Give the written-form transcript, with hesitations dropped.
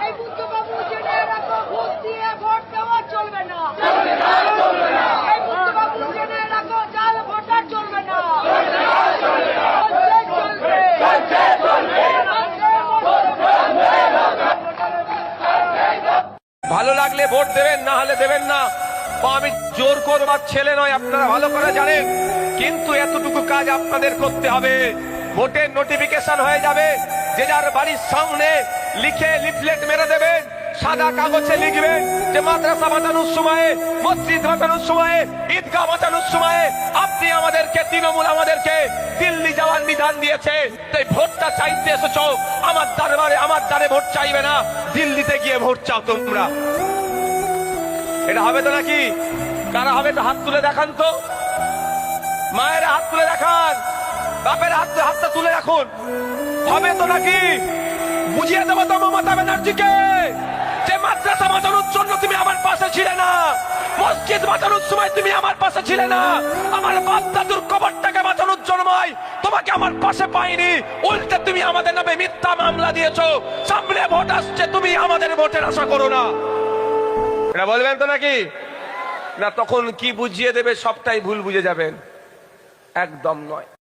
এই বুদ্ধবাবু জেনে রাখো, ভোট দিয়ে ভোট দেওয়া চলবে না। এই বুদ্ধবাবু জেনে রাখো, জাল ভোটার চলবে না। ভালো লাগলে ভোট দেবেন, না হলে দেবেন না। আমি জোর করবার ছেলে নয়, আপনারা ভালো করে জানেন। কিন্তু এতটুকু কাজ আপনাদের করতে হবে। ভোটের নোটিফিকেশন হয়ে যাবে, যে যার বাড়ির সামনে লিখে লিফলেট মেরে দেবেন, সাদা কাগজে লিখবেন যে মাদ্রাসা বাঁচানোর সময়ে, মসজিদ বাঁচানোর সময়ে, ঈদগাহ বাঁচানোর সময়ে আপনি আমাদেরকে, তৃণমূল আমাদেরকে দিল্লি যাওয়ার নিদান দিয়েছে। তাই ভোটটা চাইতে এসেছো আমার দরবারে, আমার দ্বারে ভোট চাইবে না, দিল্লিতে গিয়ে ভোট চাও তোমরা। এটা হবে তো নাকি? কারা হবে তো হাত তুলে দেখান তো। মায়ের হাত তুলে দেখান, বাপের হাতটা তুলে রাখুন। হবে তো নাকি? বুঝিয়ে দেবো তো মমতা ব্যানার্জিকে যে মাদ্রাসা বাঁচানোর জন্য তুমি আমার পাশে ছিলে না, মসজিদ বাঁচানোর সময় তুমি আমার পাশে ছিলে না, আমার বাপ দাদুর কবরটাকে বাঁচানোর জন্য তোমাকে আমার পাশে পাইনি, উল্টে তুমি আমাদের নামে মিথ্যা মামলা দিয়েছো। সামনে ভোট আসছে, তুমি আমাদের ভোটের আশা করো না। এটা বলবেন তো নাকি? না তখন কি বুঝিয়ে দেবে সবটাই ভুল বুঝে যাবেন? একদম নয়।